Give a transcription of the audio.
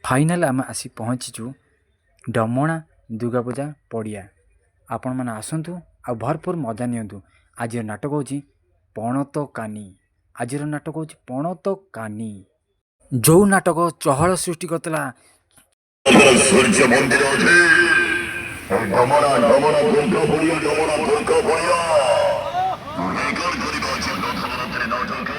Final आम आसी पहुँचीचु डमणा दुर्गा पूजा पड़िया। आपण मैंने आसतु आ भरपूर मजा नियंतु। आज नाटक हूँ पणत कानी। आज नाटक हूँ पणत कानी। जो नाटक चहल सृष्टि करता सूर्य मंदिर डमणा डमणा दुर्गा पड़िया डमणा दुर्गा पड़िया नाटक